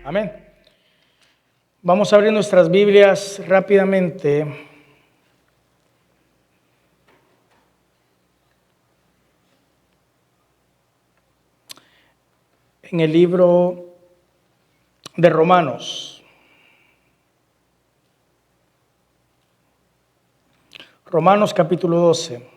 Amén. Vamos a abrir nuestras Biblias rápidamente. En el libro de Romanos. Romanos capítulo 12.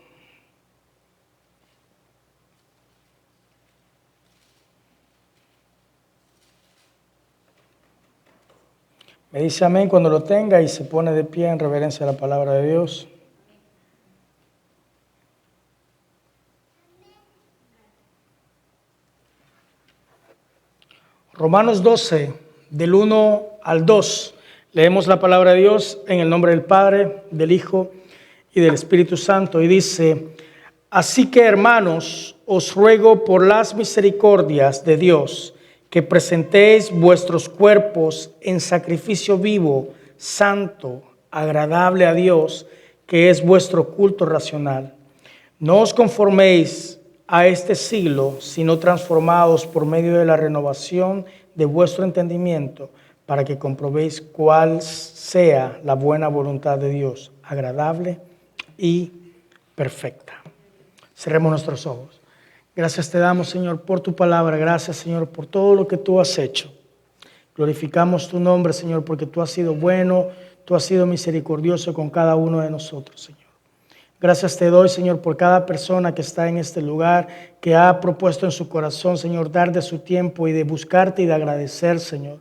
Me dice amén cuando lo tenga y se pone de pie en reverencia a la palabra de Dios. Romanos 12, del 1 al 2. Leemos la palabra de Dios en el nombre del Padre, del Hijo y del Espíritu Santo. Y dice: así que, hermanos, os ruego por las misericordias de Dios que presentéis vuestros cuerpos en sacrificio vivo, santo, agradable a Dios, que es vuestro culto racional. No os conforméis a este siglo, sino transformados por medio de la renovación de vuestro entendimiento, para que comprobéis cuál sea la buena voluntad de Dios, agradable y perfecta. Cerremos nuestros ojos. Gracias te damos, Señor, por tu palabra. Gracias, Señor, por todo lo que tú has hecho. Glorificamos tu nombre, Señor, porque tú has sido bueno, tú has sido misericordioso con cada uno de nosotros, Señor. Gracias te doy, Señor, por cada persona que está en este lugar, que ha propuesto en su corazón, Señor, dar de su tiempo y de buscarte y de agradecer, Señor.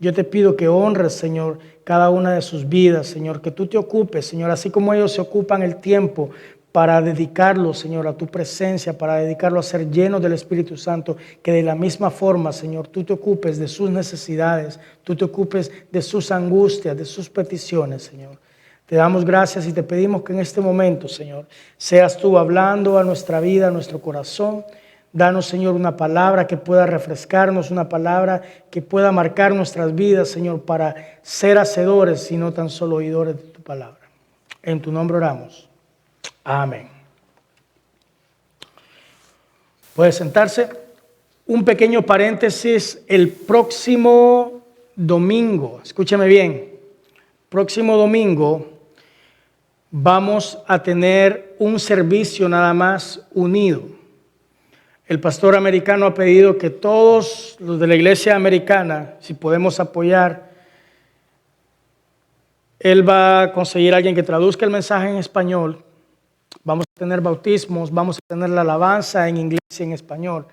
Yo te pido que honres, Señor, cada una de sus vidas, Señor, que tú te ocupes, Señor, así como ellos se ocupan el tiempo para dedicarlo, Señor, a tu presencia, para dedicarlo a ser lleno del Espíritu Santo, que de la misma forma, Señor, tú te ocupes de sus necesidades, tú te ocupes de sus angustias, de sus peticiones, Señor. Te damos gracias y te pedimos que en este momento, Señor, seas tú hablando a nuestra vida, a nuestro corazón. Danos, Señor, una palabra que pueda refrescarnos, una palabra que pueda marcar nuestras vidas, Señor, para ser hacedores y no tan solo oidores de tu palabra. En tu nombre oramos. Amén. Puede sentarse. Un pequeño paréntesis. El próximo domingo, escúcheme bien, próximo domingo vamos a tener un servicio nada más unido. El pastor americano ha pedido que todos los de la iglesia americana, si podemos apoyar, él va a conseguir a alguien que traduzca el mensaje en español. Vamos a tener bautismos, vamos a tener la alabanza en inglés y en español.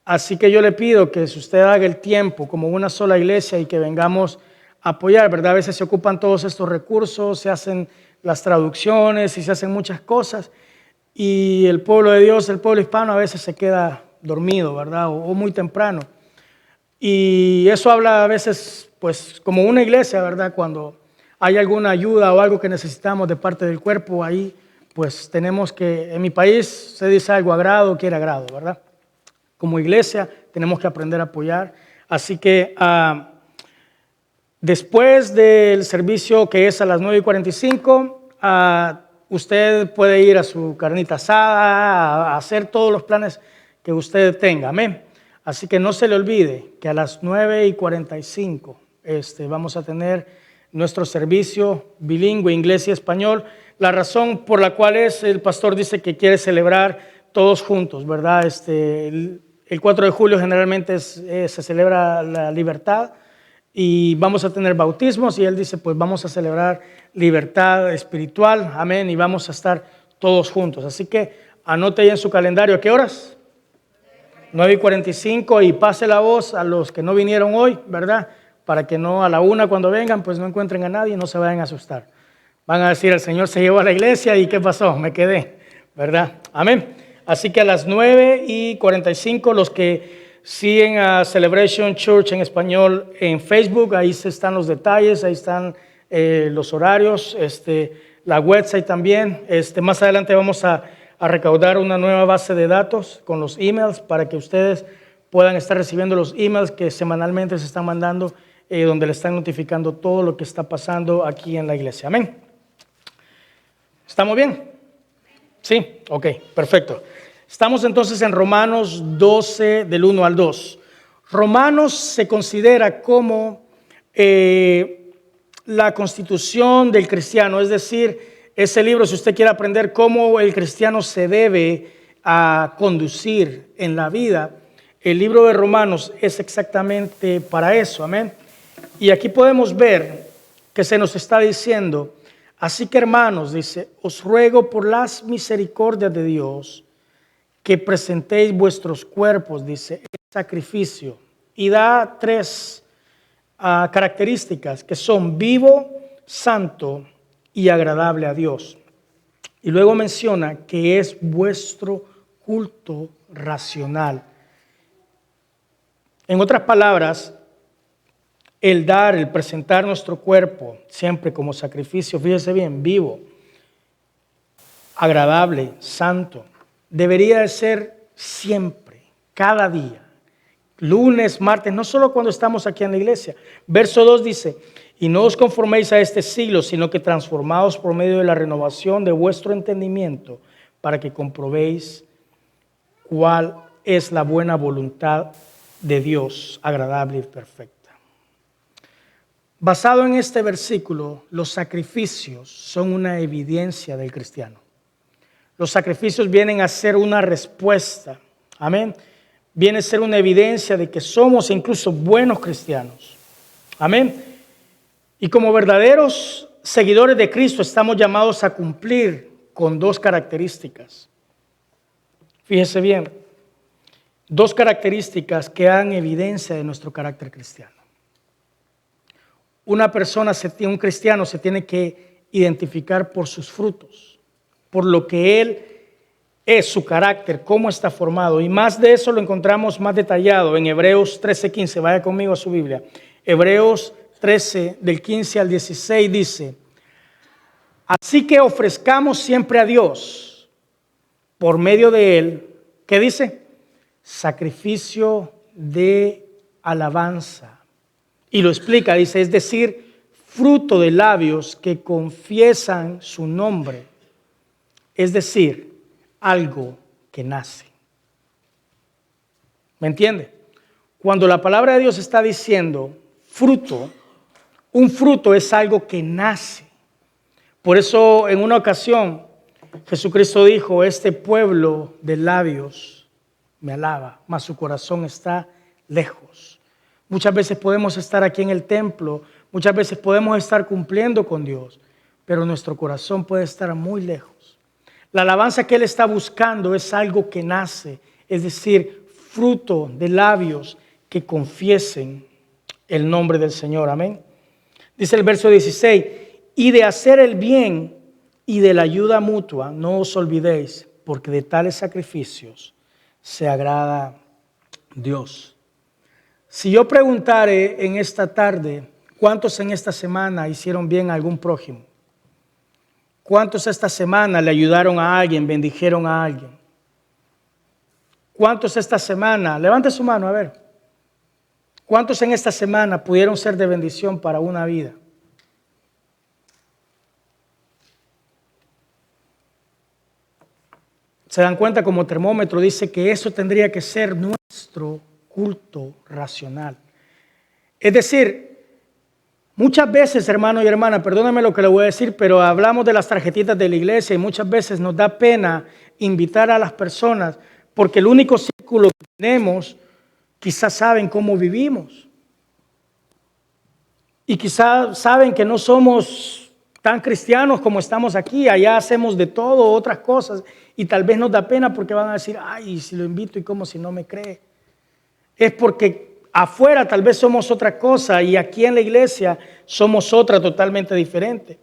Así que yo le pido que si usted haga el tiempo como una sola iglesia y que vengamos a apoyar, ¿verdad? A veces se ocupan todos estos recursos, se hacen las traducciones y se hacen muchas cosas. Y el pueblo de Dios, el pueblo hispano a veces se queda dormido, ¿verdad? O muy temprano. Y eso habla a veces, pues, como una iglesia, ¿verdad? Cuando hay alguna ayuda o algo que necesitamos de parte del cuerpo, ahí pues tenemos que, en mi país se dice algo agrado, quiere agrado, ¿verdad? Como iglesia tenemos que aprender a apoyar. Así que después del servicio que es a las 9:45, usted puede ir a su carnita asada, a hacer todos los planes que usted tenga, amén. Así que no se le olvide que a las 9:45 vamos a tener nuestro servicio bilingüe, inglés y español. La razón por la cual el pastor dice que quiere celebrar todos juntos, ¿verdad? El 4 de julio generalmente se celebra la libertad y vamos a tener bautismos y él dice, pues vamos a celebrar libertad espiritual, amén, y vamos a estar todos juntos. Así que anote ahí en su calendario, ¿a qué horas? 9:45 y pase la voz a los que no vinieron hoy, ¿verdad? Para que no a la 1 cuando vengan, pues no encuentren a nadie y no se vayan a asustar. Van a decir, el Señor se llevó a la iglesia y ¿qué pasó? Me quedé, ¿verdad? Amén. Así que a las 9:45, los que siguen a Celebration Church en español en Facebook, ahí están los detalles, ahí están los horarios, la website también. Más adelante vamos a recaudar una nueva base de datos con los emails para que ustedes puedan estar recibiendo los emails que semanalmente se están mandando, donde le están notificando todo lo que está pasando aquí en la iglesia. Amén. ¿Estamos bien? Sí, ok, perfecto. Estamos entonces en Romanos 12, del 1 al 2. Romanos se considera como la constitución del cristiano, es decir, ese libro, si usted quiere aprender cómo el cristiano se debe a conducir en la vida, el libro de Romanos es exactamente para eso, amén. Y aquí podemos ver que se nos está diciendo, así que hermanos, dice, os ruego por las misericordias de Dios que presentéis vuestros cuerpos, dice, en sacrificio. Y da tres características que son vivo, santo y agradable a Dios. Y luego menciona que es vuestro culto racional. En otras palabras, el dar, el presentar nuestro cuerpo siempre como sacrificio, fíjese bien, vivo, agradable, santo, debería de ser siempre, cada día, lunes, martes, no solo cuando estamos aquí en la iglesia. Verso 2 dice, y no os conforméis a este siglo, sino que transformaos por medio de la renovación de vuestro entendimiento, para que comprobéis cuál es la buena voluntad de Dios, agradable y perfecta. Basado en este versículo, los sacrificios son una evidencia del cristiano. Los sacrificios vienen a ser una respuesta, amén. Viene a ser una evidencia de que somos incluso buenos cristianos, amén. Y como verdaderos seguidores de Cristo estamos llamados a cumplir con dos características. Fíjese bien, dos características que dan evidencia de nuestro carácter cristiano. Una persona, un cristiano, se tiene que identificar por sus frutos, por lo que él es, su carácter, cómo está formado. Y más de eso lo encontramos más detallado en Hebreos 13:15. Vaya conmigo a su Biblia. Hebreos 13, del 15 al 16 dice, así que ofrezcamos siempre a Dios, por medio de Él, ¿qué dice? Sacrificio de alabanza. Y lo explica, dice, es decir, fruto de labios que confiesan su nombre. Es decir, algo que nace. ¿Me entiende? Cuando la palabra de Dios está diciendo fruto, un fruto es algo que nace. Por eso en una ocasión Jesucristo dijo, este pueblo de labios me alaba, mas su corazón está lejos. Muchas veces podemos estar aquí en el templo, muchas veces podemos estar cumpliendo con Dios, pero nuestro corazón puede estar muy lejos. La alabanza que Él está buscando es algo que nace, es decir, fruto de labios que confiesen el nombre del Señor. Amén. Dice el verso 16, y de hacer el bien y de la ayuda mutua, no os olvidéis, porque de tales sacrificios se agrada Dios. Si yo preguntare en esta tarde, ¿cuántos en esta semana hicieron bien a algún prójimo? ¿Cuántos esta semana le ayudaron a alguien, bendijeron a alguien? ¿Cuántos esta semana, levante su mano a ver, cuántos en esta semana pudieron ser de bendición para una vida? Se dan cuenta, como termómetro dice que eso tendría que ser nuestro culto racional. Es decir, muchas veces, hermano y hermana, perdóname lo que le voy a decir, pero hablamos de las tarjetitas de la iglesia y muchas veces nos da pena invitar a las personas porque el único círculo que tenemos quizás saben cómo vivimos y quizás saben que no somos tan cristianos como estamos aquí, allá hacemos de todo, otras cosas, y tal vez nos da pena porque van a decir, ay, si lo invito y como si no me cree. Es porque afuera tal vez somos otra cosa y aquí en la iglesia somos otra totalmente diferente.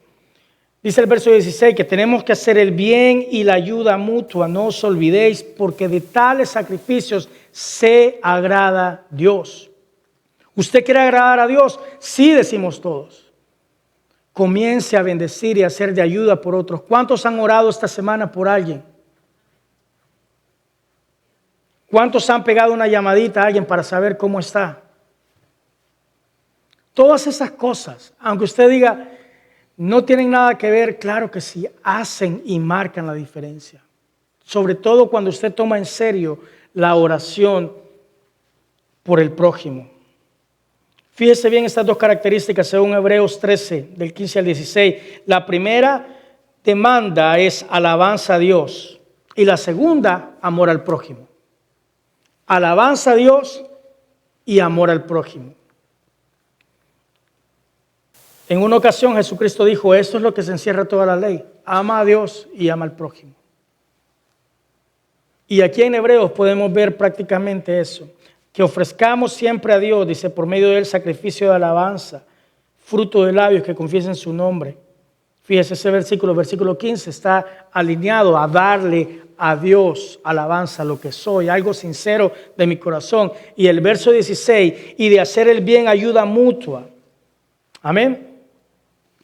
Dice el verso 16 que tenemos que hacer el bien y la ayuda mutua, no os olvidéis, porque de tales sacrificios se agrada Dios. ¿Usted quiere agradar a Dios? Sí, decimos todos. Comience a bendecir y a hacer de ayuda por otros. ¿Cuántos han orado esta semana por alguien? ¿Cuántos han pegado una llamadita a alguien para saber cómo está? Todas esas cosas, aunque usted diga, no tienen nada que ver, claro que sí, hacen y marcan la diferencia. Sobre todo cuando usted toma en serio la oración por el prójimo. Fíjese bien estas dos características según Hebreos 13, del 15 al 16. La primera demanda es alabanza a Dios y la segunda, amor al prójimo. Alabanza a Dios y amor al prójimo. En una ocasión Jesucristo dijo, esto es lo que se encierra toda la ley. Ama a Dios y ama al prójimo. Y aquí en Hebreos podemos ver prácticamente eso. Que ofrezcamos siempre a Dios, dice, por medio del sacrificio de alabanza, fruto de labios que confiesen su nombre. Fíjese ese versículo 15, está alineado a darle a Dios alabanza, lo que soy, algo sincero de mi corazón. Y el verso 16, y de hacer el bien ayuda mutua. Amén.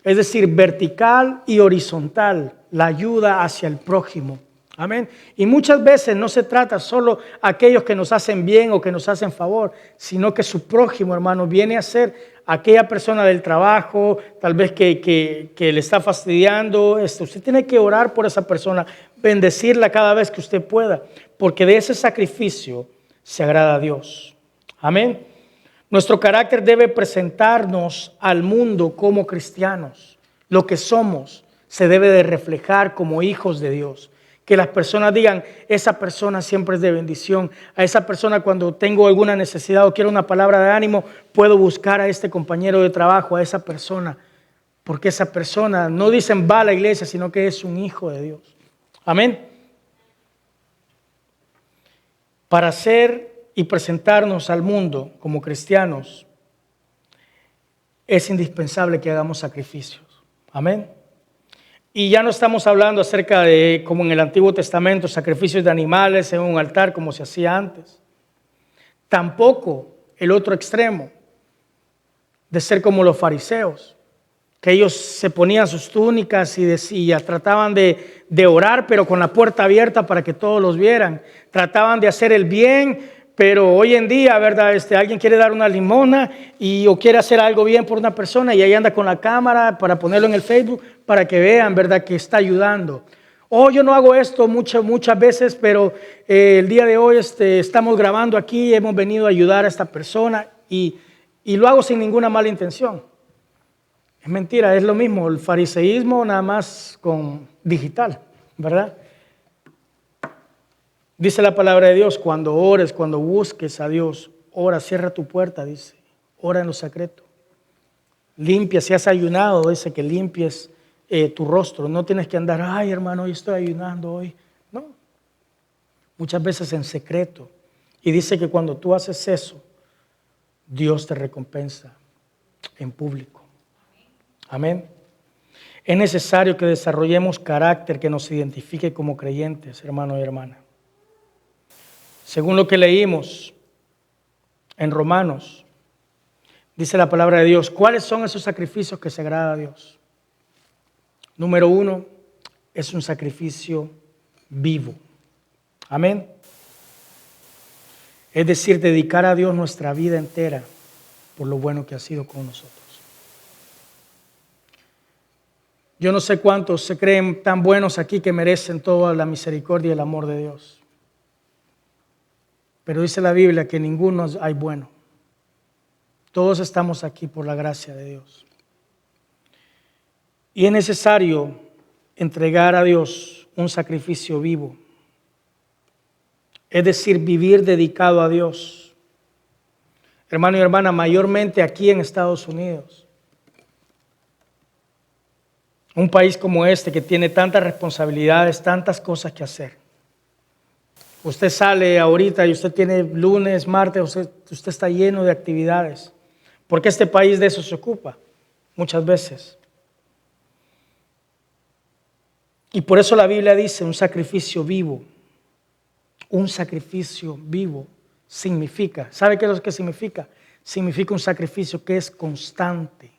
Es decir, vertical y horizontal, la ayuda hacia el prójimo. Amén. Y muchas veces no se trata solo a aquellos que nos hacen bien o que nos hacen favor, sino que su prójimo, hermano, viene a ser aquella persona del trabajo, tal vez que le está fastidiando. Usted tiene que orar por esa persona, bendecirla cada vez que usted pueda, porque de ese sacrificio se agrada a Dios. Amén. Nuestro carácter debe presentarnos al mundo como cristianos. Lo que somos se debe de reflejar como hijos de Dios. Que las personas digan, esa persona siempre es de bendición. A esa persona cuando tengo alguna necesidad o quiero una palabra de ánimo, puedo buscar a este compañero de trabajo, a esa persona. Porque esa persona, no dicen va a la iglesia, sino que es un hijo de Dios. Amén. Para ser y presentarnos al mundo como cristianos, es indispensable que hagamos sacrificios. Amén. Y ya no estamos hablando acerca de, como en el Antiguo Testamento, sacrificios de animales en un altar como se hacía antes. Tampoco el otro extremo de ser como los fariseos, que ellos se ponían sus túnicas y trataban de orar, pero con la puerta abierta para que todos los vieran. Trataban de hacer el bien, pero hoy en día, ¿verdad? Alguien quiere dar una limosna o quiere hacer algo bien por una persona y ahí anda con la cámara para ponerlo en el Facebook para que vean, ¿verdad?, que está ayudando. Yo no hago esto muchas veces, pero el día de hoy estamos grabando aquí, hemos venido a ayudar a esta persona y lo hago sin ninguna mala intención. Es mentira, es lo mismo, el fariseísmo nada más con digital, ¿verdad? Dice la palabra de Dios, cuando ores, cuando busques a Dios, ora, cierra tu puerta, dice, ora en lo secreto. Limpia, si has ayunado, dice que limpies tu rostro. No tienes que andar, ay hermano, hoy estoy ayunando hoy. No, muchas veces en secreto. Y dice que cuando tú haces eso, Dios te recompensa en público. Amén. Es necesario que desarrollemos carácter que nos identifique como creyentes, hermano y hermana. Según lo que leímos en Romanos, dice la palabra de Dios, ¿cuáles son esos sacrificios que se agrada a Dios? Número 1, es un sacrificio vivo. Amén. Es decir, dedicar a Dios nuestra vida entera por lo bueno que ha sido con nosotros. Yo no sé cuántos se creen tan buenos aquí que merecen toda la misericordia y el amor de Dios. Pero dice la Biblia que ninguno hay bueno. Todos estamos aquí por la gracia de Dios. Y es necesario entregar a Dios un sacrificio vivo. Es decir, vivir dedicado a Dios. Hermano y hermana, mayormente aquí en Estados Unidos. Un país como este que tiene tantas responsabilidades, tantas cosas que hacer. Usted sale ahorita y usted tiene lunes, martes, usted está lleno de actividades. Porque este país de eso se ocupa muchas veces. Y por eso la Biblia dice un sacrificio vivo. Un sacrificio vivo significa, ¿sabe qué es lo que significa? Significa un sacrificio que es constante.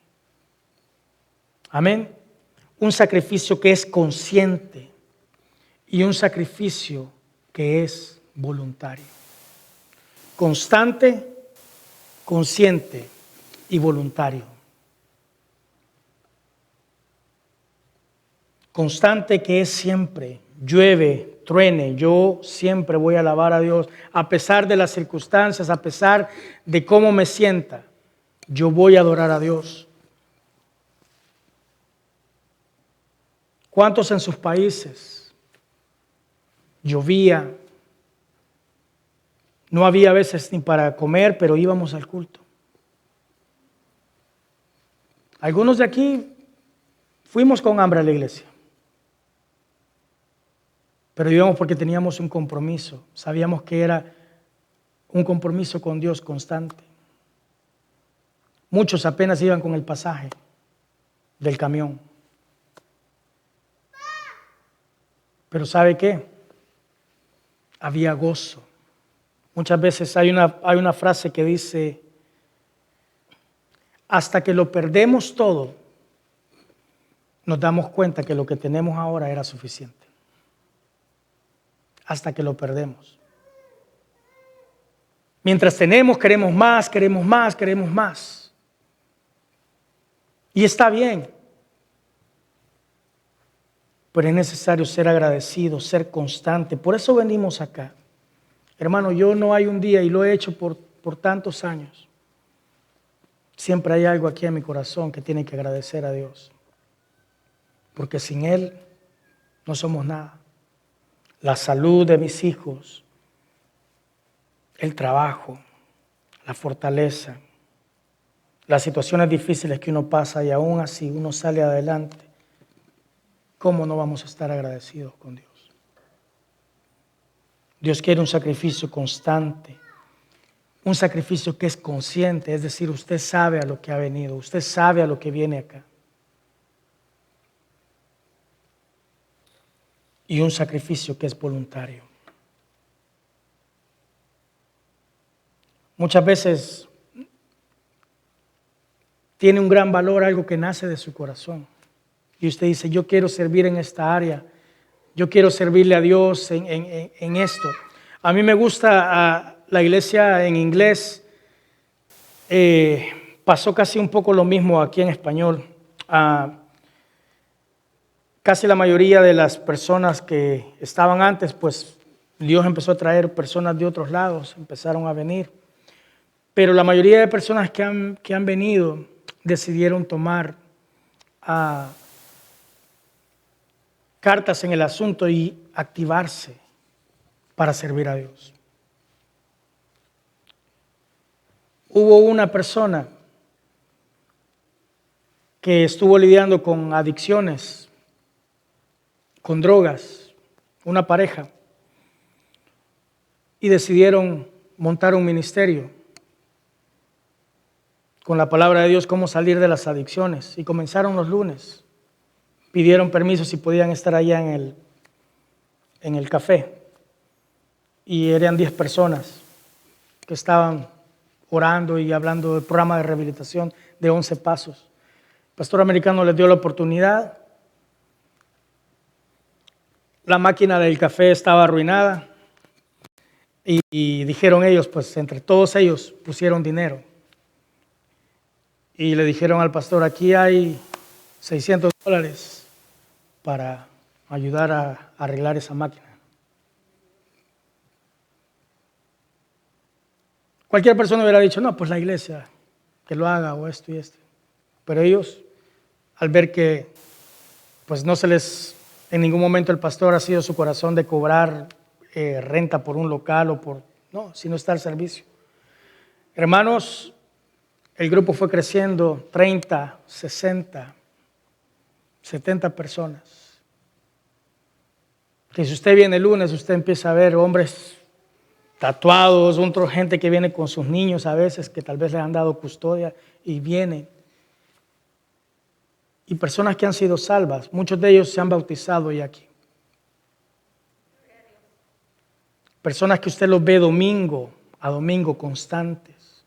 Amén. Un sacrificio que es consciente y un sacrificio que es voluntario. Constante, consciente y voluntario. Constante que es siempre, llueve, truene, yo siempre voy a alabar a Dios, a pesar de las circunstancias, a pesar de cómo me sienta, yo voy a adorar a Dios. ¿Cuántos en sus países llovía? No había a veces ni para comer, pero íbamos al culto. Algunos de aquí fuimos con hambre a la iglesia, pero íbamos porque teníamos un compromiso. Sabíamos que era un compromiso con Dios constante. Muchos apenas iban con el pasaje del camión. Pero ¿sabe qué? Había gozo. Muchas veces hay una frase que dice, hasta que lo perdemos todo, nos damos cuenta que lo que tenemos ahora era suficiente. Hasta que lo perdemos. Mientras tenemos, queremos más, queremos más, queremos más. Y está bien. Pero es necesario ser agradecido, ser constante. Por eso venimos acá. Hermano, yo no hay un día, y lo he hecho por tantos años. Siempre hay algo aquí en mi corazón que tiene que agradecer a Dios. Porque sin Él no somos nada. La salud de mis hijos, el trabajo, la fortaleza, las situaciones difíciles que uno pasa y aún así uno sale adelante. ¿Cómo no vamos a estar agradecidos con Dios? Dios quiere un sacrificio constante, un sacrificio que es consciente, es decir, usted sabe a lo que ha venido, usted sabe a lo que viene acá. Y un sacrificio que es voluntario. Muchas veces tiene un gran valor algo que nace de su corazón. Y usted dice, yo quiero servir en esta área, yo quiero servirle a Dios en esto. A mí me gusta la iglesia en inglés, pasó casi un poco lo mismo aquí en español. Casi la mayoría de las personas que estaban antes, pues Dios empezó a traer personas de otros lados, empezaron a venir. Pero la mayoría de personas que han venido decidieron tomar cartas en el asunto y activarse para servir a Dios. Hubo una persona que estuvo lidiando con adicciones, con drogas, una pareja, y decidieron montar un ministerio con la palabra de Dios, cómo salir de las adicciones, y comenzaron los lunes. Pidieron permiso si podían estar allá en el café. Y eran 10 personas que estaban orando y hablando del programa de rehabilitación de 11 pasos. El pastor americano les dio la oportunidad. La máquina del café estaba arruinada. Y dijeron ellos, pues entre todos ellos pusieron dinero. Y le dijeron al pastor, aquí hay $600 para ayudar a arreglar esa máquina. Cualquier persona hubiera dicho, no, pues la iglesia, que lo haga, o esto y esto. Pero ellos, al ver que pues no se les, en ningún momento el pastor ha sido su corazón de cobrar renta por un local no, sino estar al servicio. Hermanos, el grupo fue creciendo, 30, 60, 70 personas. Que si usted viene el lunes, usted empieza a ver hombres tatuados, otra gente que viene con sus niños a veces, que tal vez le han dado custodia y vienen. Y personas que han sido salvas, muchos de ellos se han bautizado ya aquí. Personas que usted los ve domingo a domingo constantes.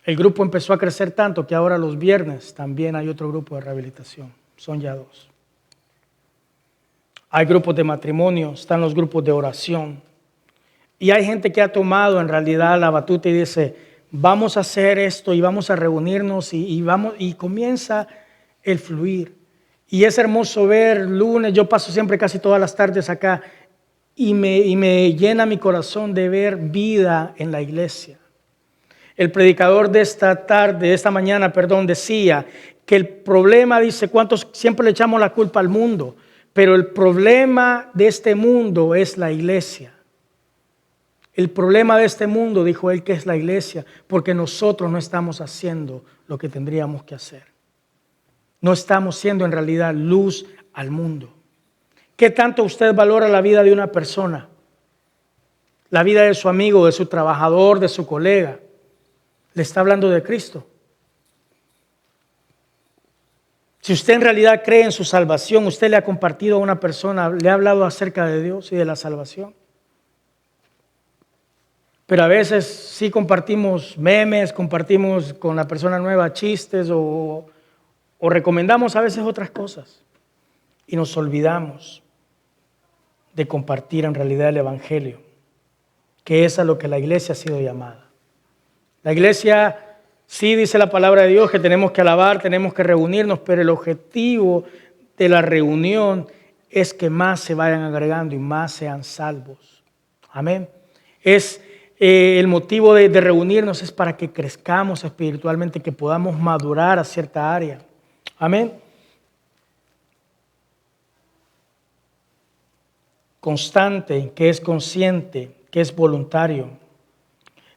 El grupo empezó a crecer tanto que ahora los viernes también hay otro grupo de rehabilitación. Son ya 2. Hay grupos de matrimonio, están los grupos de oración. Y hay gente que ha tomado en realidad la batuta y dice, vamos a hacer esto y vamos a reunirnos y comienza el fluir. Y es hermoso ver lunes, yo paso siempre casi todas las tardes acá y me llena mi corazón de ver vida en la iglesia. El predicador de esta mañana, decía que el problema, dice, ¿cuántos siempre le echamos la culpa al mundo? Pero el problema de este mundo es la iglesia. El problema de este mundo, dijo él, que es la iglesia, porque nosotros no estamos haciendo lo que tendríamos que hacer. No estamos siendo en realidad luz al mundo. ¿Qué tanto usted valora la vida de una persona? La vida de su amigo, de su trabajador, de su colega. Le está hablando de Cristo. Si usted en realidad cree en su salvación, usted le ha compartido a una persona, le ha hablado acerca de Dios y de la salvación. Pero a veces sí compartimos memes, compartimos con la persona nueva chistes o recomendamos a veces otras cosas. Y nos olvidamos de compartir en realidad el Evangelio, que es a lo que la iglesia ha sido llamada. La iglesia, sí dice la palabra de Dios que tenemos que alabar, tenemos que reunirnos, pero el objetivo de la reunión es que más se vayan agregando y más sean salvos. Amén. El motivo de reunirnos es para que crezcamos espiritualmente, que podamos madurar a cierta área. Amén. Constante, que es consciente, que es voluntario.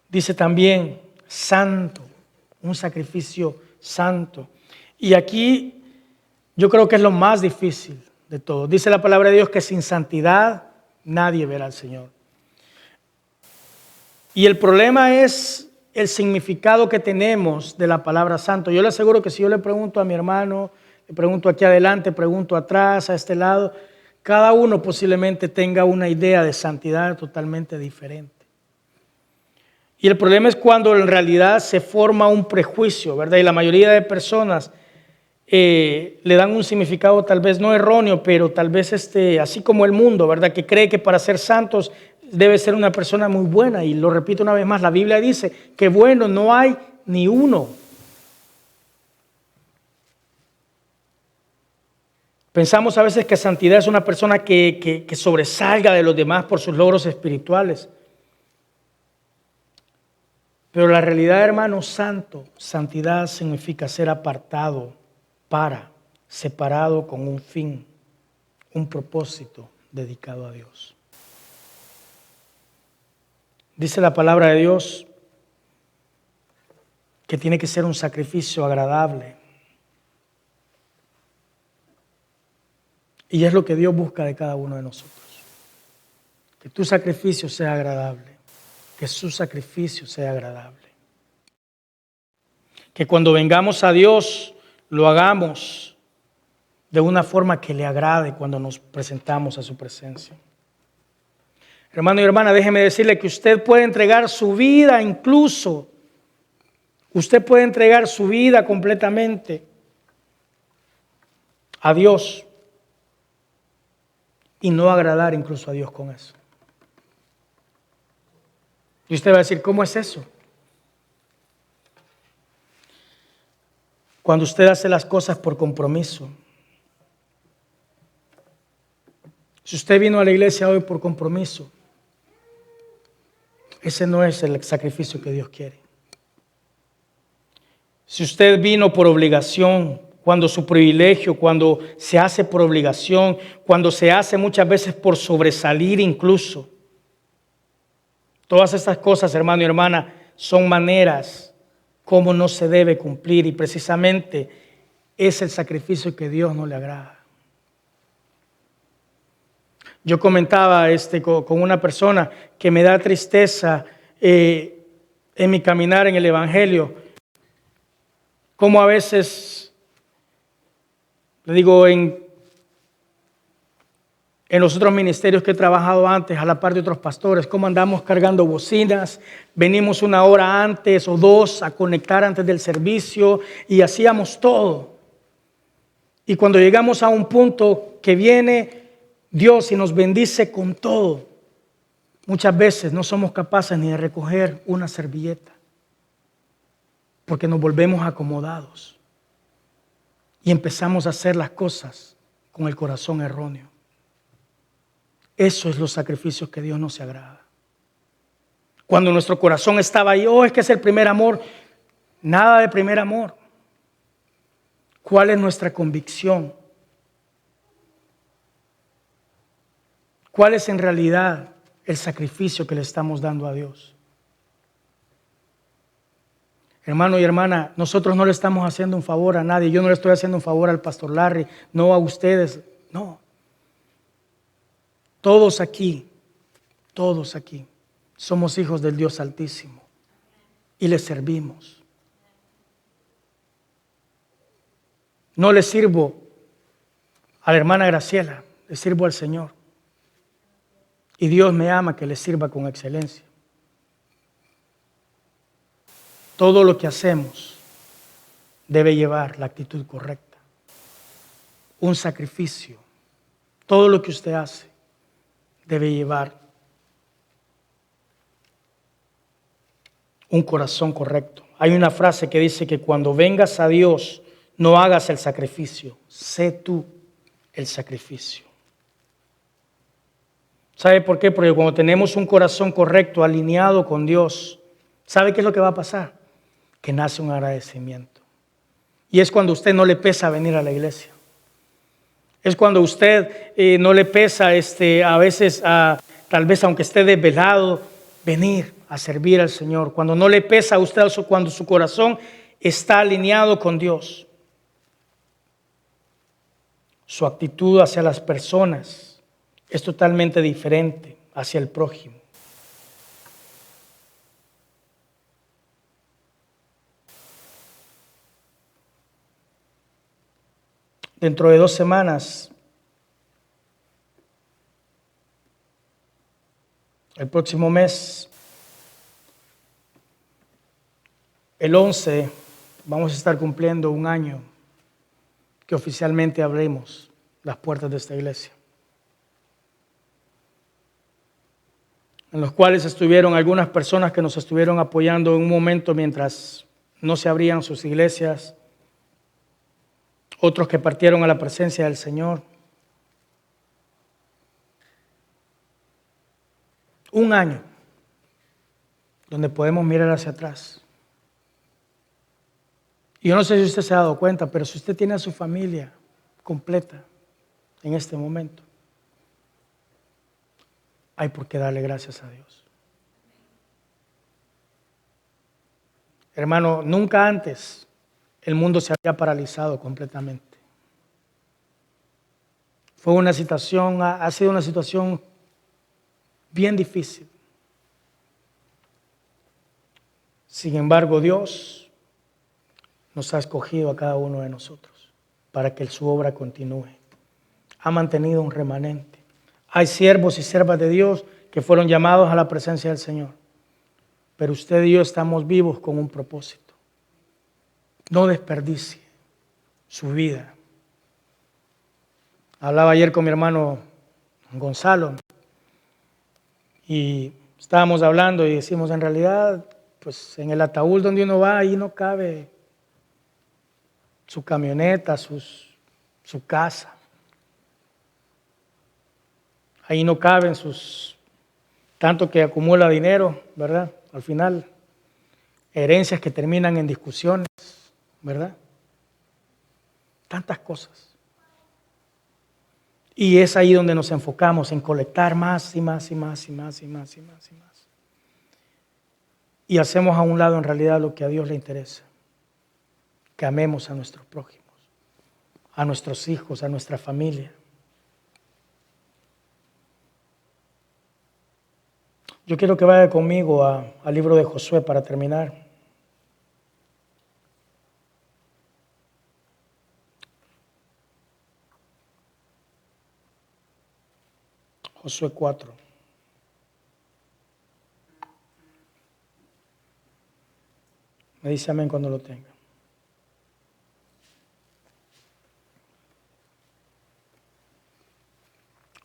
Dice también santo, un sacrificio santo. Y aquí yo creo que es lo más difícil de todo. Dice la palabra de Dios que sin santidad nadie verá al Señor. Y el problema es el significado que tenemos de la palabra santo. Yo le aseguro que si yo le pregunto a mi hermano, le pregunto aquí adelante, pregunto atrás, a este lado, cada uno posiblemente tenga una idea de santidad totalmente diferente. Y el problema es cuando en realidad se forma un prejuicio, ¿verdad? Y la mayoría de personas le dan un significado tal vez no erróneo, pero tal vez así como el mundo, ¿verdad? Que cree que para ser santos debe ser una persona muy buena. Y lo repito una vez más, la Biblia dice que bueno no hay ni uno. Pensamos a veces que santidad es una persona que sobresalga de los demás por sus logros espirituales. Pero la realidad, hermano, santidad significa ser apartado separado con un fin, un propósito dedicado a Dios. Dice la palabra de Dios que tiene que ser un sacrificio agradable. Y es lo que Dios busca de cada uno de nosotros. Que tu sacrificio sea agradable. Que su sacrificio sea agradable. Que cuando vengamos a Dios lo hagamos de una forma que le agrade cuando nos presentamos a su presencia. Hermano y hermana, déjeme decirle que usted puede entregar su vida incluso. Usted puede entregar su vida completamente a Dios y no agradar incluso a Dios con eso. Y usted va a decir, ¿cómo es eso? Cuando usted hace las cosas por compromiso. Si usted vino a la iglesia hoy por compromiso, ese no es el sacrificio que Dios quiere. Si usted vino por obligación, cuando su privilegio, cuando se hace por obligación, cuando se hace muchas veces por sobresalir incluso. Todas estas cosas, hermano y hermana, son maneras como no se debe cumplir y precisamente es el sacrificio que Dios no le agrada. Yo comentaba con una persona que me da tristeza en mi caminar en el Evangelio, como a veces, le digo, en los otros ministerios que he trabajado antes, a la par de otros pastores, cómo andamos cargando bocinas, venimos una hora antes o dos a conectar antes del servicio y hacíamos todo. Y cuando llegamos a un punto que viene Dios y nos bendice con todo, muchas veces no somos capaces ni de recoger una servilleta porque nos volvemos acomodados. y empezamos a hacer las cosas con el corazón erróneo. Eso es los sacrificios que Dios no se agrada. Cuando nuestro corazón estaba ahí, es que es el primer amor. Nada de primer amor. ¿Cuál es nuestra convicción? ¿Cuál es en realidad el sacrificio que le estamos dando a Dios? Hermano y hermana, nosotros no le estamos haciendo un favor a nadie. Yo no le estoy haciendo un favor al pastor Larry, no a ustedes, no. Todos aquí somos hijos del Dios Altísimo y le servimos. No le sirvo a la hermana Graciela, le sirvo al Señor. Y Dios me ama que le sirva con excelencia. Todo lo que hacemos debe llevar la actitud correcta. Un sacrificio. Todo lo que usted hace debe llevar un corazón correcto. Hay una frase que dice que cuando vengas a Dios, no hagas el sacrificio, sé tú el sacrificio. ¿Sabe por qué? Porque cuando tenemos un corazón correcto, alineado con Dios, ¿sabe qué es lo que va a pasar? Que nace un agradecimiento. Y es cuando a usted no le pesa venir a la iglesia. Es cuando a usted no le pesa a veces, tal vez aunque esté desvelado, venir a servir al Señor. Cuando no le pesa a usted, cuando su corazón está alineado con Dios. Su actitud hacia las personas es totalmente diferente hacia el prójimo. Dentro de 2 semanas, el próximo mes, el 11, vamos a estar cumpliendo 1 año que oficialmente abrimos las puertas de esta iglesia, en los cuales estuvieron algunas personas que nos estuvieron apoyando en un momento mientras no se abrían sus iglesias, otros que partieron a la presencia del Señor. 1 año donde podemos mirar hacia atrás. Y yo no sé si usted se ha dado cuenta, pero si usted tiene a su familia completa en este momento, hay por qué darle gracias a Dios. Hermano, nunca antes el mundo se había paralizado completamente. Fue una situación, ha sido una situación bien difícil. Sin embargo, Dios nos ha escogido a cada uno de nosotros para que su obra continúe. Ha mantenido un remanente. Hay siervos y siervas de Dios que fueron llamados a la presencia del Señor. Pero usted y yo estamos vivos con un propósito. No desperdicie su vida. Hablaba ayer con mi hermano Gonzalo y estábamos hablando y decimos, en realidad, pues en el ataúd donde uno va, ahí no cabe su camioneta, su casa. Ahí no caben tanto que acumula dinero, ¿verdad? Al final, herencias que terminan en discusiones, ¿verdad? Tantas cosas. Y es ahí donde nos enfocamos en colectar más y más y más y más y más y más y más. Y hacemos a un lado en realidad lo que a Dios le interesa. Que amemos a nuestros prójimos, a nuestros hijos, a nuestra familia. Yo quiero que vaya conmigo al libro de Josué para terminar. Josué 4. Me dice amén cuando lo tenga.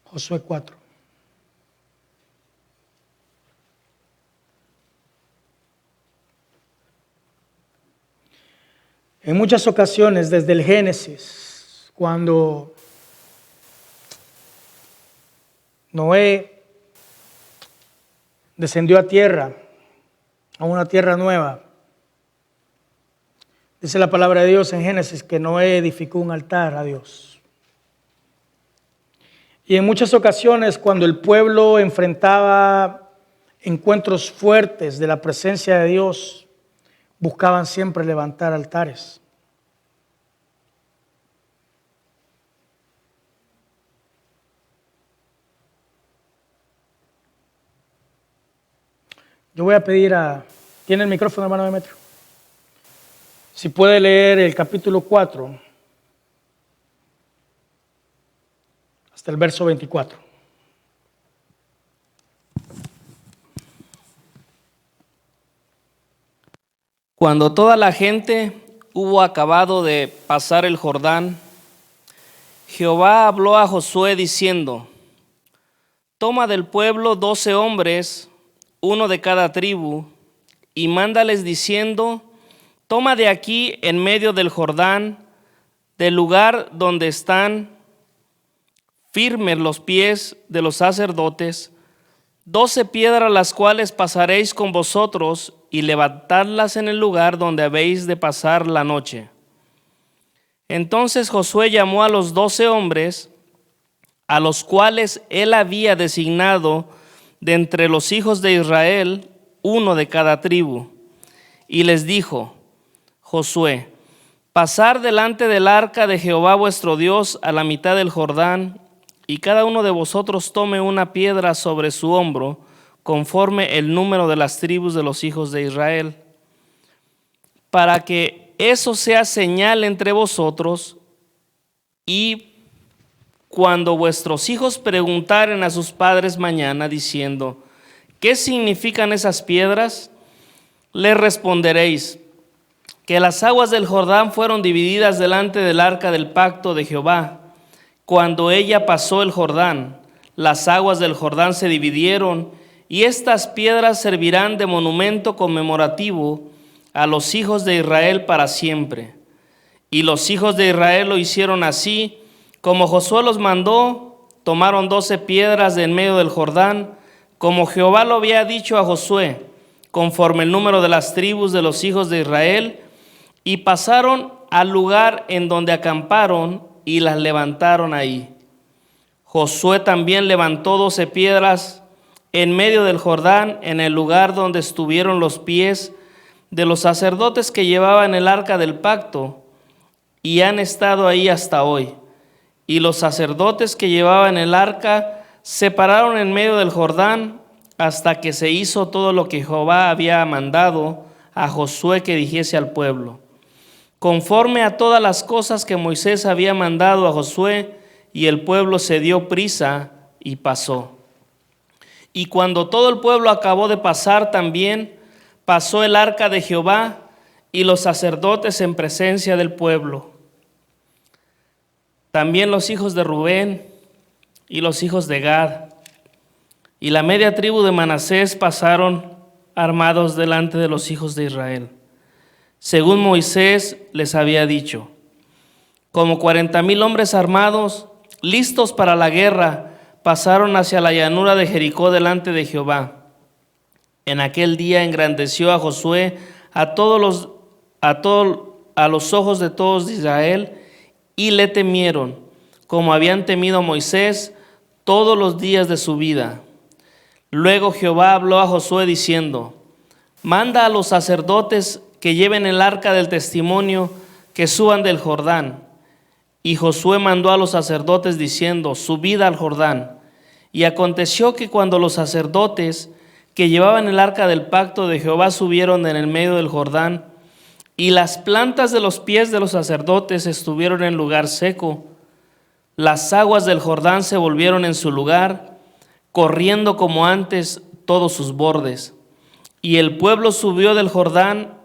Josué 4. En muchas ocasiones, desde el Génesis, cuando Noé descendió a tierra, a una tierra nueva, dice la palabra de Dios en Génesis que Noé edificó un altar a Dios. Y en muchas ocasiones, cuando el pueblo enfrentaba encuentros fuertes de la presencia de Dios, buscaban siempre levantar altares. Yo voy a pedir ¿tiene el micrófono, hermano Demetrio? Si puede leer el capítulo 4 hasta el verso 24. Cuando toda la gente hubo acabado de pasar el Jordán, Jehová habló a Josué diciendo: Toma del pueblo 12 hombres, uno de cada tribu, y mándales diciendo: Toma de aquí en medio del Jordán, del lugar donde están firmes los pies de los sacerdotes, 12 piedras las cuales pasaréis con vosotros, y levantadlas en el lugar donde habéis de pasar la noche. Entonces Josué llamó a los 12 hombres, a los cuales él había designado de entre los hijos de Israel, uno de cada tribu, y les dijo: Josué, pasar delante del arca de Jehová vuestro Dios a la mitad del Jordán, y cada uno de vosotros tome una piedra sobre su hombro, conforme el número de las tribus de los hijos de Israel, para que eso sea señal entre vosotros, y cuando vuestros hijos preguntaren a sus padres mañana, diciendo: ¿qué significan esas piedras?, les responderéis: que las aguas del Jordán fueron divididas delante del arca del pacto de Jehová. Cuando ella pasó el Jordán, las aguas del Jordán se dividieron, y estas piedras servirán de monumento conmemorativo a los hijos de Israel para siempre. Y los hijos de Israel lo hicieron así, como Josué los mandó. Tomaron 12 piedras de en medio del Jordán, como Jehová lo había dicho a Josué, conforme el número de las tribus de los hijos de Israel, y pasaron al lugar en donde acamparon y las levantaron ahí. Josué también levantó 12 piedras en medio del Jordán, en el lugar donde estuvieron los pies de los sacerdotes que llevaban el arca del pacto, y han estado ahí hasta hoy. Y los sacerdotes que llevaban el arca se pararon en medio del Jordán hasta que se hizo todo lo que Jehová había mandado a Josué que dijese al pueblo, conforme a todas las cosas que Moisés había mandado a Josué, y el pueblo se dio prisa y pasó. Y cuando todo el pueblo acabó de pasar también, pasó el arca de Jehová y los sacerdotes en presencia del pueblo. También los hijos de Rubén y los hijos de Gad y la media tribu de Manasés pasaron armados delante de los hijos de Israel, según Moisés les había dicho. Como 40,000 hombres armados, listos para la guerra, pasaron hacia la llanura de Jericó delante de Jehová. En aquel día engrandeció a Josué a los ojos de todos de Israel, y le temieron, como habían temido a Moisés todos los días de su vida. Luego Jehová habló a Josué diciendo: manda a los sacerdotes que lleven el arca del testimonio, que suban del Jordán. Y Josué mandó a los sacerdotes diciendo: subid al Jordán. Y aconteció que cuando los sacerdotes que llevaban el arca del pacto de Jehová subieron en el medio del Jordán, y las plantas de los pies de los sacerdotes estuvieron en lugar seco, las aguas del Jordán se volvieron en su lugar, corriendo como antes todos sus bordes. Y el pueblo subió del Jordán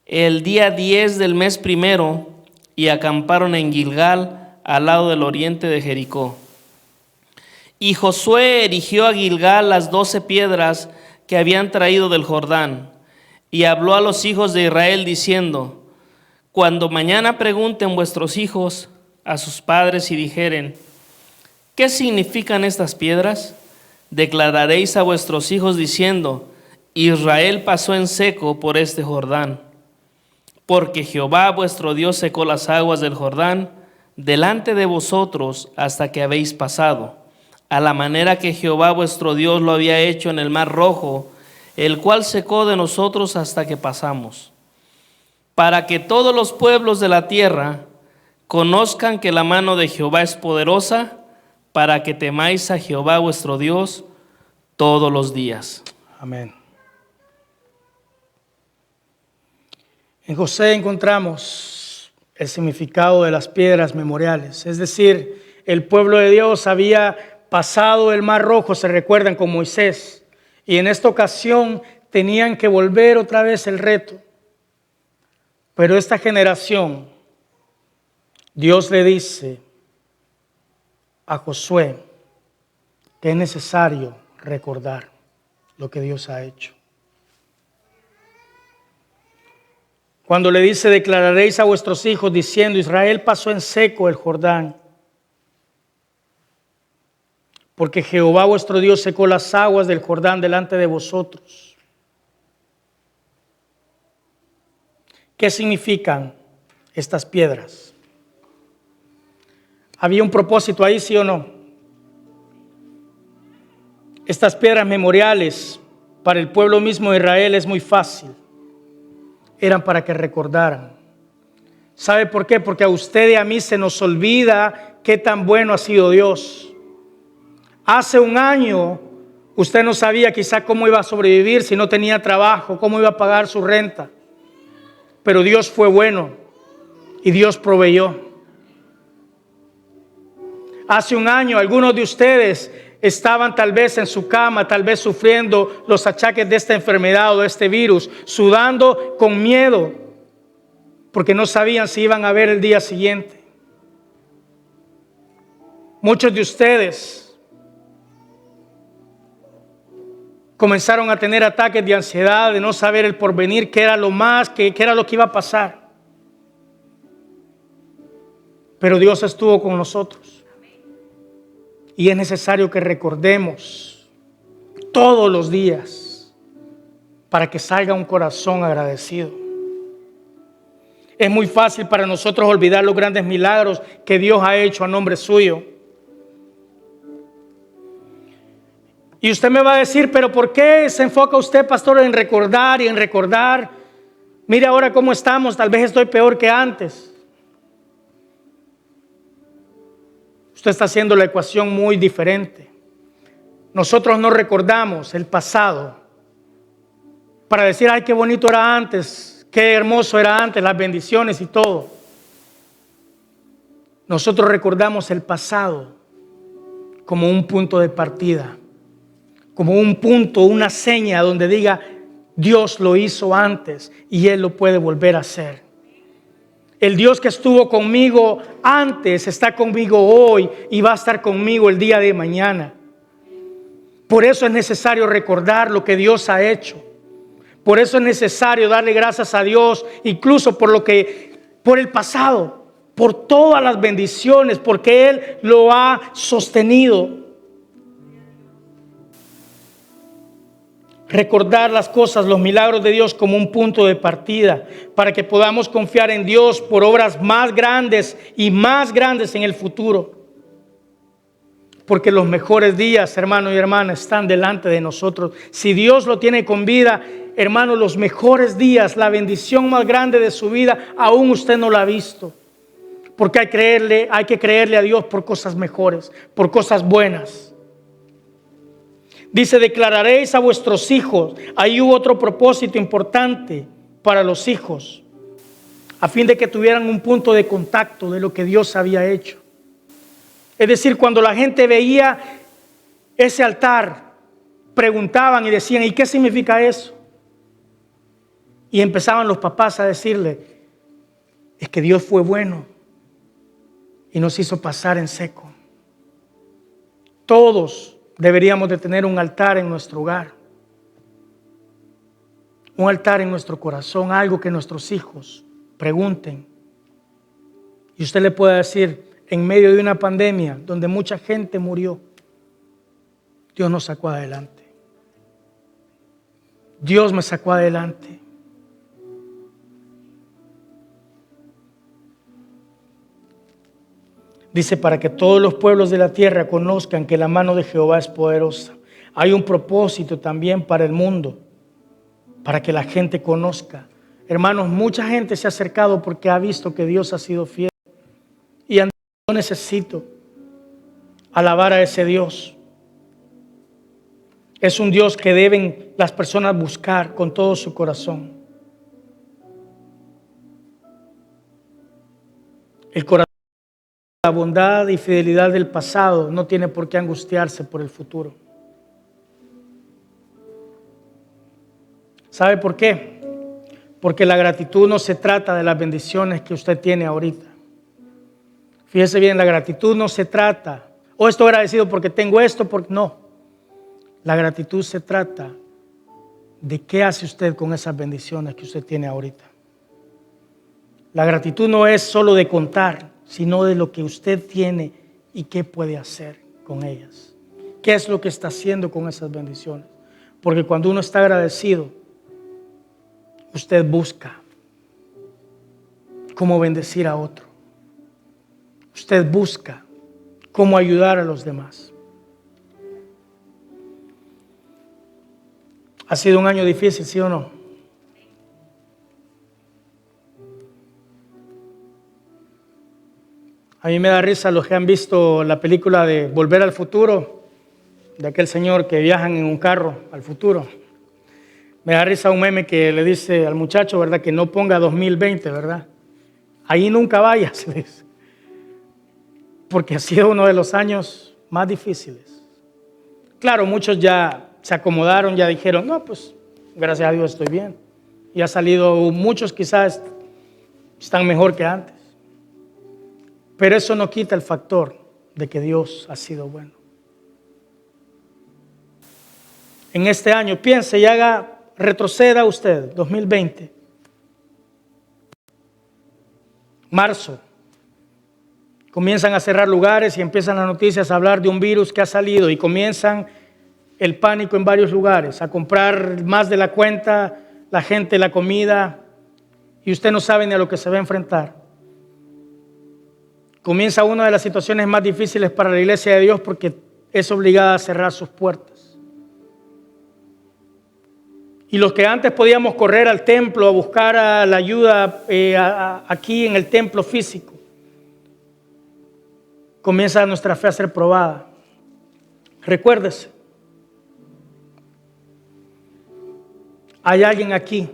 el día 10 del mes primero, y acamparon en Gilgal, al lado del oriente de Jericó. Y Josué erigió a Gilgal las 12 piedras que habían traído del Jordán, y habló a los hijos de Israel diciendo: Cuando mañana pregunten vuestros hijos a sus padres y dijeren, ¿qué significan estas piedras? Declararéis a vuestros hijos diciendo, Israel pasó en seco por este Jordán, porque Jehová vuestro Dios secó las aguas del Jordán delante de vosotros hasta que habéis pasado, a la manera que Jehová vuestro Dios lo había hecho en el mar Rojo, el cual secó de nosotros hasta que pasamos, para que todos los pueblos de la tierra conozcan que la mano de Jehová es poderosa, para que temáis a Jehová vuestro Dios todos los días. Amén. En José encontramos el significado de las piedras memoriales, es decir, el pueblo de Dios había pasado el Mar Rojo, se recuerdan, con Moisés, y en esta ocasión tenían que volver otra vez el reto. Pero esta generación, Dios le dice a Josué que es necesario recordar lo que Dios ha hecho. Cuando le dice, declararéis a vuestros hijos diciendo, Israel pasó en seco el Jordán, porque Jehová vuestro Dios secó las aguas del Jordán delante de vosotros. ¿Qué significan estas piedras? ¿Había un propósito ahí, sí o no? Estas piedras memoriales para el pueblo mismo de Israel es muy fácil. Eran para que recordaran. ¿Sabe por qué? Porque a usted y a mí se nos olvida qué tan bueno ha sido Dios. Hace un año usted no sabía quizá cómo iba a sobrevivir si no tenía trabajo, cómo iba a pagar su renta. Pero Dios fue bueno y Dios proveyó. Hace un año algunos de ustedes estaban tal vez en su cama, tal vez sufriendo los achaques de esta enfermedad o de este virus, sudando con miedo, porque no sabían si iban a ver el día siguiente. Muchos de ustedes comenzaron a tener ataques de ansiedad, de no saber el porvenir, qué era qué era lo que iba a pasar. Pero Dios estuvo con nosotros. Y es necesario que recordemos todos los días para que salga un corazón agradecido. Es muy fácil para nosotros olvidar los grandes milagros que Dios ha hecho a nombre suyo. Y usted me va a decir, pero ¿por qué se enfoca usted, pastor, en recordar y en recordar? Mire ahora cómo estamos, tal vez estoy peor que antes. Usted está haciendo la ecuación muy diferente. Nosotros no recordamos el pasado para decir, ay, qué bonito era antes, qué hermoso era antes, las bendiciones y todo. Nosotros recordamos el pasado como un punto de partida, como un punto, una seña donde diga, Dios lo hizo antes y Él lo puede volver a hacer. El Dios que estuvo conmigo antes está conmigo hoy y va a estar conmigo el día de mañana. Por eso es necesario recordar lo que Dios ha hecho. Por eso es necesario darle gracias a Dios, incluso por el pasado, por todas las bendiciones, porque Él lo ha sostenido. Recordar las cosas, los milagros de Dios como un punto de partida para que podamos confiar en Dios por obras más grandes y más grandes en el futuro. Porque los mejores días, hermanos y hermanas, están delante de nosotros. Si Dios lo tiene con vida, hermanos, los mejores días, la bendición más grande de su vida, aún usted no la ha visto. Porque hay que creerle a Dios por cosas mejores, por cosas buenas. Dice, declararéis a vuestros hijos. Ahí hubo otro propósito importante para los hijos, a fin de que tuvieran un punto de contacto de lo que Dios había hecho. Es decir, cuando la gente veía ese altar, preguntaban y decían, ¿y qué significa eso? Y empezaban los papás a decirle, es que Dios fue bueno y nos hizo pasar en seco. Todos deberíamos de tener un altar en nuestro hogar, un altar en nuestro corazón, algo que nuestros hijos pregunten. Y usted le puede decir, en medio de una pandemia donde mucha gente murió, Dios nos sacó adelante. Dios me sacó adelante. Dice, para que todos los pueblos de la tierra conozcan que la mano de Jehová es poderosa. Hay un propósito también para el mundo, para que la gente conozca. Hermanos, mucha gente se ha acercado porque ha visto que Dios ha sido fiel. Y yo necesito alabar a ese Dios. Es un Dios que deben las personas buscar con todo su corazón. El corazón, la bondad y fidelidad del pasado no tiene por qué angustiarse por el futuro. ¿Sabe por qué? Porque la gratitud no se trata de las bendiciones que usted tiene ahorita. Fíjese bien, la gratitud no se trata, estoy agradecido porque tengo esto, porque no. La gratitud se trata de qué hace usted con esas bendiciones que usted tiene ahorita. La gratitud no es solo de contar, sino de lo que usted tiene y qué puede hacer con ellas. ¿Qué es lo que está haciendo con esas bendiciones? Porque cuando uno está agradecido, usted busca cómo bendecir a otro. Usted busca cómo ayudar a los demás. ¿Ha sido un año difícil, sí o no? A mí me da risa los que han visto la película de Volver al Futuro, de aquel señor que viajan en un carro al futuro. Me da risa un meme que le dice al muchacho, ¿verdad? Que no ponga 2020, ¿verdad? Ahí nunca vayas, le dice. Porque ha sido uno de los años más difíciles. Claro, muchos ya se acomodaron, ya dijeron, no, pues gracias a Dios estoy bien. Y ha salido, muchos quizás están mejor que antes. Pero eso no quita el factor de que Dios ha sido bueno. En este año, piense y retroceda usted, 2020. Marzo. Comienzan a cerrar lugares y empiezan las noticias a hablar de un virus que ha salido y comienzan el pánico en varios lugares, a comprar más de la cuenta, la gente, la comida, y usted no sabe ni a lo que se va a enfrentar. Comienza una de las situaciones más difíciles para la iglesia de Dios porque es obligada a cerrar sus puertas. Y los que antes podíamos correr al templo a buscar la ayuda aquí en el templo físico, comienza nuestra fe a ser probada. Recuérdese, hay alguien aquí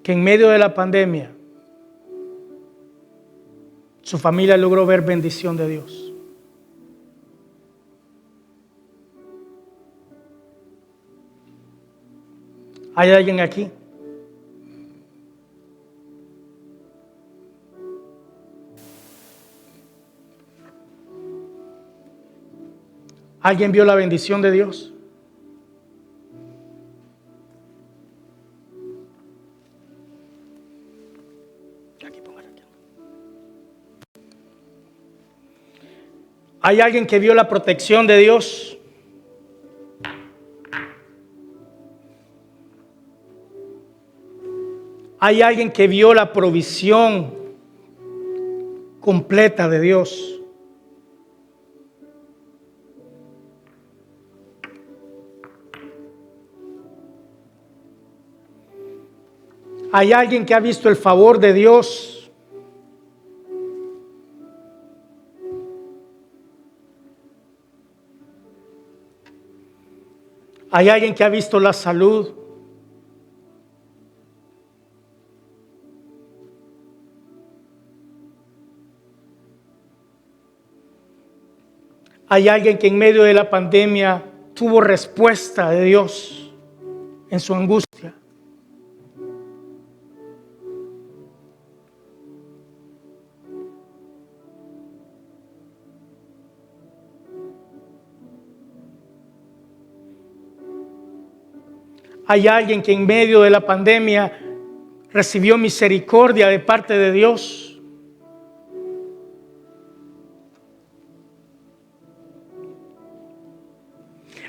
que en medio de la pandemia su familia logró ver bendición de Dios. ¿Hay alguien aquí? ¿Alguien vio la bendición de Dios? ¿Hay alguien que vio la protección de Dios? ¿Hay alguien que vio la provisión completa de Dios? ¿Hay alguien que ha visto el favor de Dios? ¿Hay alguien que ha visto la salud? ¿Hay alguien que en medio de la pandemia tuvo respuesta de Dios en su angustia? Hay alguien que en medio de la pandemia recibió misericordia de parte de Dios.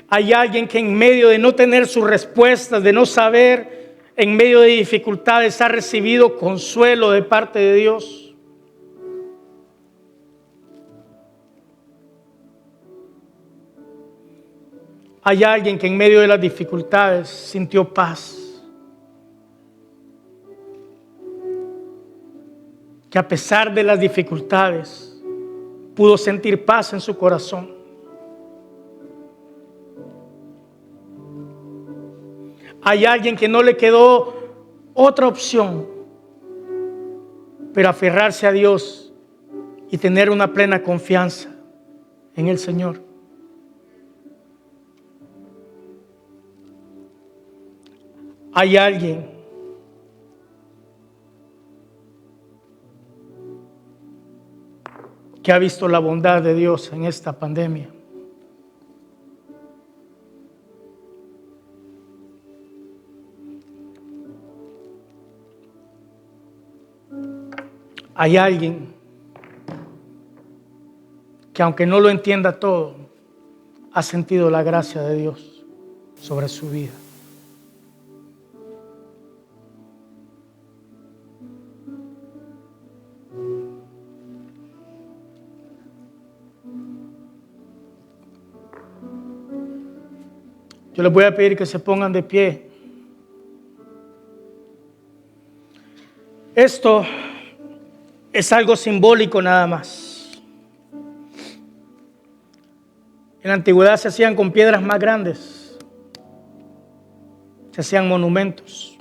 Hay alguien que en medio de no tener sus respuestas, de no saber, en medio de dificultades, ha recibido consuelo de parte de Dios. Hay alguien que en medio de las dificultades sintió paz. Que a pesar de las dificultades pudo sentir paz en su corazón. Hay alguien que no le quedó otra opción, pero aferrarse a Dios y tener una plena confianza en el Señor. Hay alguien que ha visto la bondad de Dios en esta pandemia. Hay alguien que aunque no lo entienda todo, ha sentido la gracia de Dios sobre su vida. Yo les voy a pedir que se pongan de pie. Esto es algo simbólico nada más. En la antigüedad se hacían con piedras más grandes. Se hacían monumentos.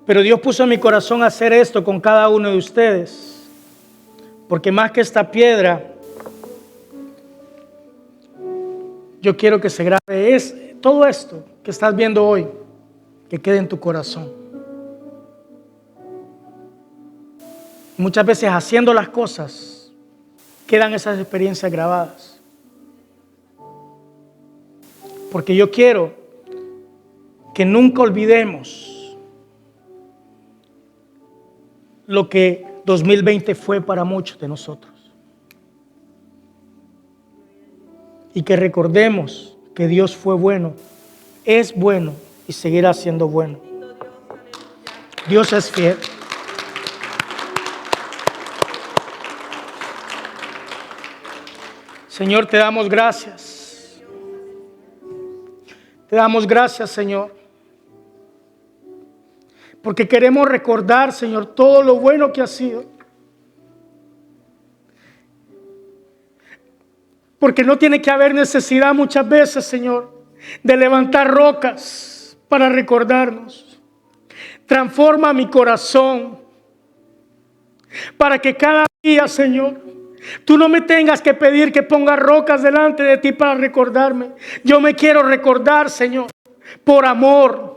Pero Dios puso en mi corazón hacer esto con cada uno de ustedes. Porque más que esta piedra, yo quiero que se grabe todo esto que estás viendo hoy, que quede en tu corazón. Muchas veces haciendo las cosas, quedan esas experiencias grabadas. Porque yo quiero que nunca olvidemos lo que 2020 fue para muchos de nosotros. Y que recordemos que Dios fue bueno, es bueno y seguirá siendo bueno. Dios es fiel. Señor, te damos gracias. Te damos gracias, Señor. Porque queremos recordar, Señor, todo lo bueno que ha sido. Porque no tiene que haber necesidad muchas veces, Señor, de levantar rocas para recordarnos. Transforma mi corazón para que cada día, Señor, tú no me tengas que pedir que ponga rocas delante de ti para recordarme. Yo me quiero recordar, Señor, por amor.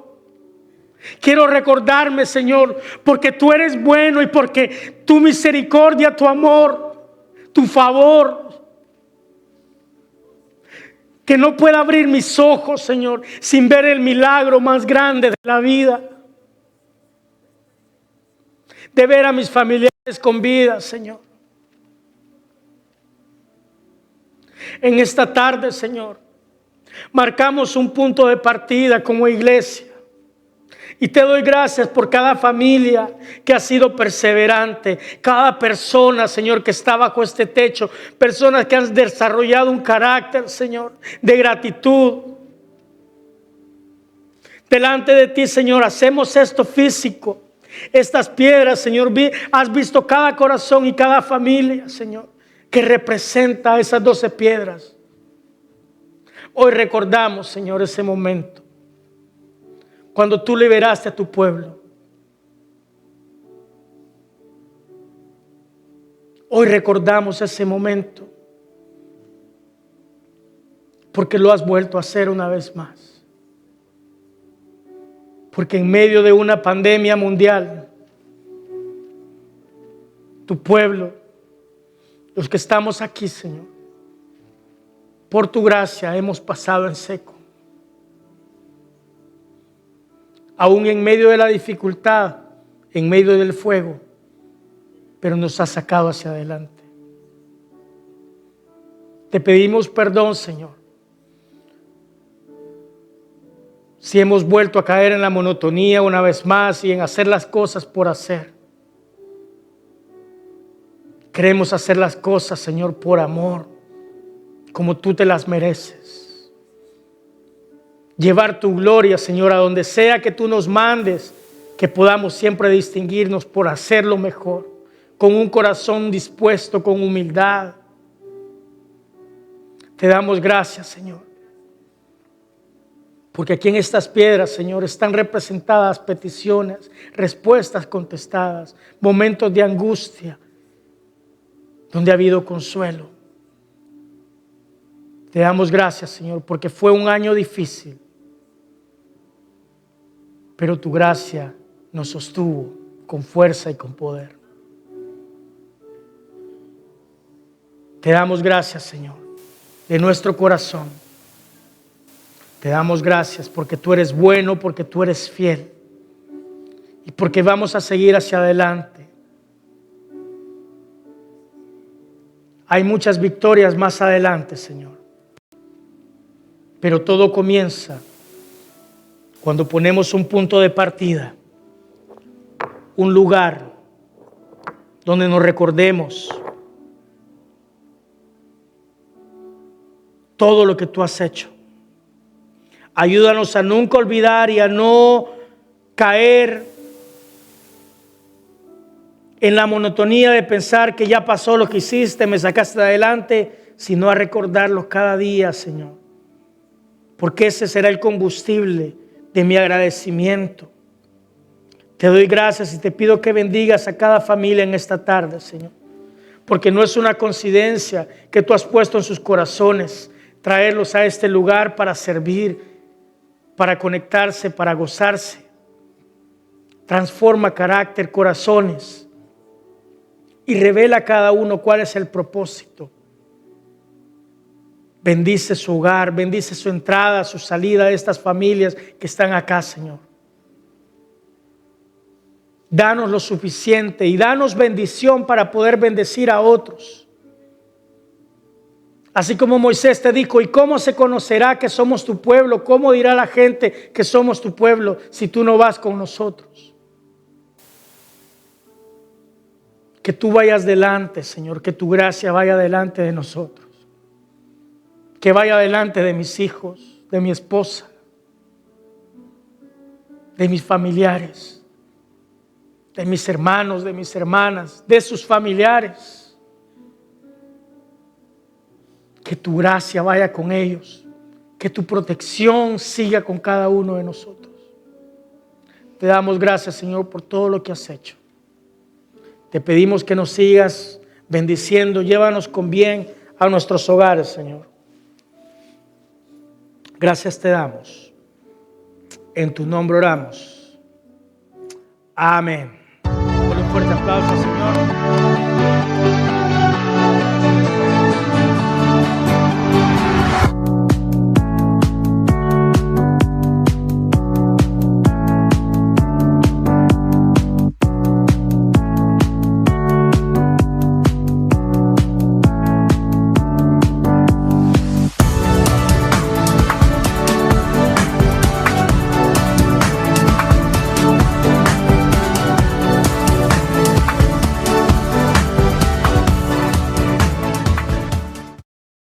Quiero recordarme, Señor, porque tú eres bueno y porque tu misericordia, tu amor, tu favor, que no pueda abrir mis ojos, Señor, sin ver el milagro más grande de la vida. De ver a mis familiares con vida, Señor. En esta tarde, Señor, marcamos un punto de partida como iglesia. Y te doy gracias por cada familia que ha sido perseverante, cada persona, Señor, que está bajo este techo, personas que han desarrollado un carácter, Señor, de gratitud. Delante de ti, Señor, hacemos esto físico, estas piedras, Señor, has visto cada corazón y cada familia, Señor, que representa esas 12 piedras. Hoy recordamos, Señor, ese momento cuando tú liberaste a tu pueblo. Hoy recordamos ese momento porque lo has vuelto a hacer una vez más. Porque en medio de una pandemia mundial, tu pueblo, los que estamos aquí, Señor, por tu gracia hemos pasado en seco. Aún en medio de la dificultad, en medio del fuego, pero nos has sacado hacia adelante. Te pedimos perdón, Señor, si hemos vuelto a caer en la monotonía una vez más y en hacer las cosas por hacer. Queremos hacer las cosas, Señor, por amor, como tú te las mereces. Llevar tu gloria, Señor, a donde sea que tú nos mandes, que podamos siempre distinguirnos por hacerlo mejor, con un corazón dispuesto, con humildad. Te damos gracias, Señor, porque aquí en estas piedras, Señor, están representadas peticiones, respuestas contestadas, momentos de angustia, donde ha habido consuelo. Te damos gracias, Señor, porque fue un año difícil, pero tu gracia nos sostuvo con fuerza y con poder. Te damos gracias, Señor, de nuestro corazón. Te damos gracias porque tú eres bueno, porque tú eres fiel y porque vamos a seguir hacia adelante. Hay muchas victorias más adelante, Señor, pero todo comienza cuando ponemos un punto de partida, un lugar donde nos recordemos todo lo que tú has hecho. Ayúdanos a nunca olvidar y a no caer en la monotonía de pensar que ya pasó lo que hiciste, me sacaste adelante, sino a recordarlo cada día, Señor, porque ese será el combustible de mi agradecimiento. Te doy gracias y te pido que bendigas a cada familia en esta tarde, Señor, porque no es una coincidencia que tú has puesto en sus corazones traerlos a este lugar para servir, para conectarse, para gozarse. Transforma carácter, corazones y revela a cada uno cuál es el propósito. Bendice su hogar, bendice su entrada, su salida de estas familias que están acá, Señor. Danos lo suficiente y danos bendición para poder bendecir a otros. Así como Moisés te dijo, ¿y cómo se conocerá que somos tu pueblo? ¿Cómo dirá la gente que somos tu pueblo si tú no vas con nosotros? Que tú vayas delante, Señor, que tu gracia vaya delante de nosotros. Que vaya delante de mis hijos, de mi esposa, de mis familiares, de mis hermanos, de mis hermanas, de sus familiares. Que tu gracia vaya con ellos, que tu protección siga con cada uno de nosotros. Te damos gracias, Señor, por todo lo que has hecho. Te pedimos que nos sigas bendiciendo, llévanos con bien a nuestros hogares, Señor. Gracias te damos. En tu nombre oramos. Amén. Por un fuerte aplauso, Señor.